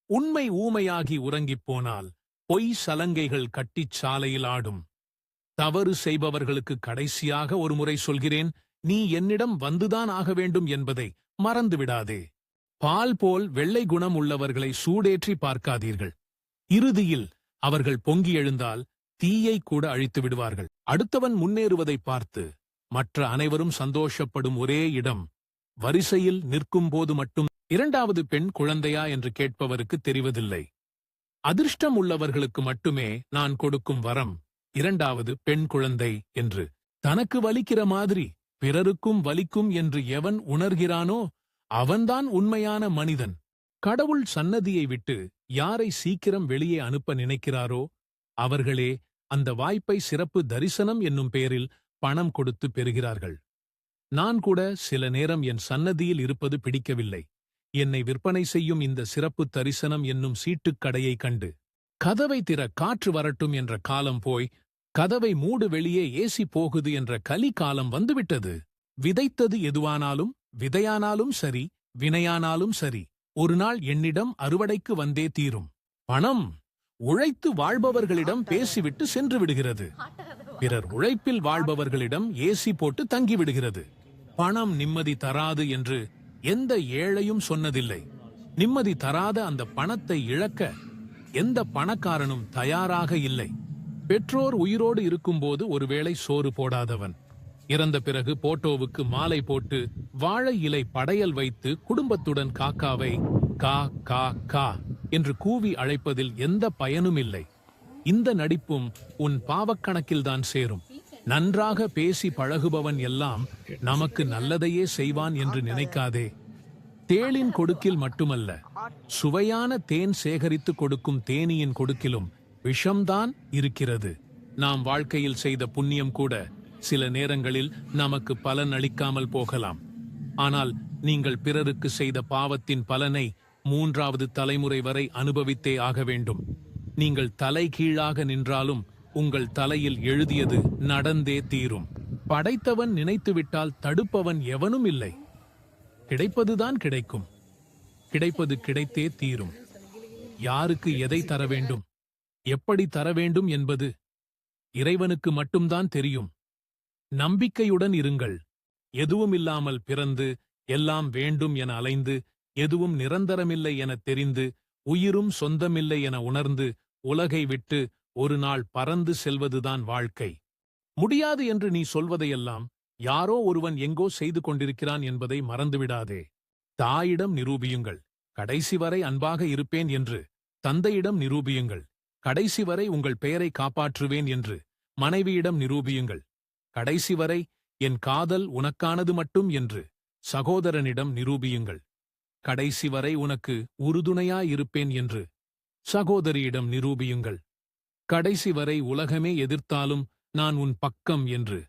உண்மை ஊமையாகி உறங்கிப் போனால் பொய் சலங்கைகள் கட்டிச் சாலையில் ஆடும். தவறு செய்பவர்களுக்கு கடைசியாக ஒருமுறை சொல்கிறேன், நீ என்னிடம் வந்துதான் ஆக வேண்டும் என்பதை மறந்துவிடாதே. பால் போல் வெள்ளை குணம் உள்ளவர்களை சூடேற்றி பார்க்காதீர்கள். இறுதியில் அவர்கள் பொங்கி எழுந்தால் தீயை கூட அழித்து விடுவார்கள். அடுத்தவன் முன்னேறுவதை பார்த்து மற்ற அனைவரும் சந்தோஷப்படும் ஒரே இடம் வரிசையில் நிற்கும்போது மட்டும். இரண்டாவது பெண் குழந்தையா என்று கேட்பவருக்கு தெரிவதில்லை. அதிர்ஷ்டம் உள்ளவர்களுக்கு மட்டுமே நான் கொடுக்கும் வரம் இரண்டாவது பெண் குழந்தை என்று. தனக்கு வலிக்கிற மாதிரி பிறருக்கும் வலிக்கும் என்று எவன் உணர்கிறானோ அவன்தான் உண்மையான மனிதன். கடவுள் சன்னதியை விட்டு யாரை சீக்கிரம் வெளியே அனுப்ப நினைக்கிறாரோ அவர்களே அந்த வாய்ப்பை சிறப்பு தரிசனம் என்னும் பெயரில் பணம் கொடுத்து பெறுகிறார்கள். நான் கூட சில நேரம் என் சன்னதியில் இருப்பது பிடிக்கவில்லை. என்னை விற்பனை செய்யும் இந்த சிறப்பு தரிசனம் என்னும் சீட்டுக் கடையை கண்டு கதவை திற காற்று வரட்டும் என்ற காலம் போய் கதவை மூடு வெளியே ஏசி போகுது என்ற கலி காலம் வந்துவிட்டது. விதைத்தது எதுவானாலும் விதையானாலும் சரி வினையானாலும் சரி ஒரு நாள் என்னிடம் அறுவடைக்கு வந்தே தீரும். பணம் உழைத்து வாழ்பவர்களிடம் பேசிவிட்டு சென்று விடுகிறது. பிறர் உழைப்பில் வாழ்பவர்களிடம் ஏசி போட்டு தங்கிவிடுகிறது. பணம் நிம்மதி தராது என்று எந்த ஏழையும் சொன்னதில்லை. நிம்மதி தராத அந்த பணத்தை இழக்க எந்த பணக்காரனும் தயாராக இல்லை. பெற்றோர் உயிரோடு இருக்கும்போது ஒருவேளை சோறு போடாதவன் இறந்த பிறகு போட்டோவுக்கு மாலை போட்டு வாழை இலை படையல் வைத்து குடும்பத்துடன் காக்காவை கா கா கா என்று கூவி அழைப்பதில் எந்த பயனும் இல்லை. இந்த நடிப்பும் உன் பாவக்கணக்கில்தான் சேரும். நன்றாக பேசி பழகுபவன் எல்லாம் நமக்கு நல்லதையே செய்வான் என்று நினைக்காதே. தேளின் கொடுக்கில் மட்டுமல்ல, சுவையான தேன் சேகரித்து கொடுக்கும் தேனீயின் கொடுக்கிலும் விஷம்தான் இருக்கிறது. நாம் வாழ்க்கையில் செய்த புண்ணியம் கூட சில நேரங்களில் நமக்கு பலன் அளிக்காமல் போகலாம். ஆனால் நீங்கள் பிறருக்கு செய்த பாவத்தின் பலனை 3வது தலைமுறை வரை அனுபவித்தே ஆக வேண்டும். நீங்கள் தலை கீழாக நின்றாலும் உங்கள் தலையில் எழுதியது நடந்தே தீரும். படைத்தவன் நினைத்துவிட்டால் தடுப்பவன் எவனும் இல்லை. கிடைப்பதுதான் கிடைக்கும். கிடைப்பது கிடைத்தே தீரும். யாருக்கு எதை தர வேண்டும், எப்படி தர வேண்டும் என்பது இறைவனுக்கு மட்டும்தான் தெரியும். நம்பிக்கையுடன் இருங்கள். எதுவுமில்லாமல் பிறந்து எல்லாம் வேண்டும் என அலைந்து எதுவும் நிரந்தரமில்லை என தெரிந்து உயிரும் சொந்தமில்லை என உணர்ந்து உலகை விட்டு ஒரு நாள் பறந்து செல்வதுதான் வாழ்க்கை. முடியாது என்று நீ சொல்வதையெல்லாம் யாரோ ஒருவன் எங்கோ செய்து கொண்டிருக்கிறான் என்பதை மறந்துவிடாதே. தாயிடம் நிரூபியுங்கள், கடைசி வரை அன்பாக இருப்பேன் என்று. தந்தையிடம் நிரூபியுங்கள், கடைசி வரை உங்கள் பெயரை காப்பாற்றுவேன் என்று. மனைவியிடம் நிரூபியுங்கள், கடைசி வரை என் காதல் உனக்கானது மட்டும் என்று. சகோதரனிடம் நிரூபியுங்கள், கடைசி வரை உனக்கு உறுதுணையாயிருப்பேன் என்று. சகோதரியிடம் நிரூபியுங்கள், கடைசி வரை உலகமே எதிர்த்தாலும் நான் உன் பக்கம் என்று.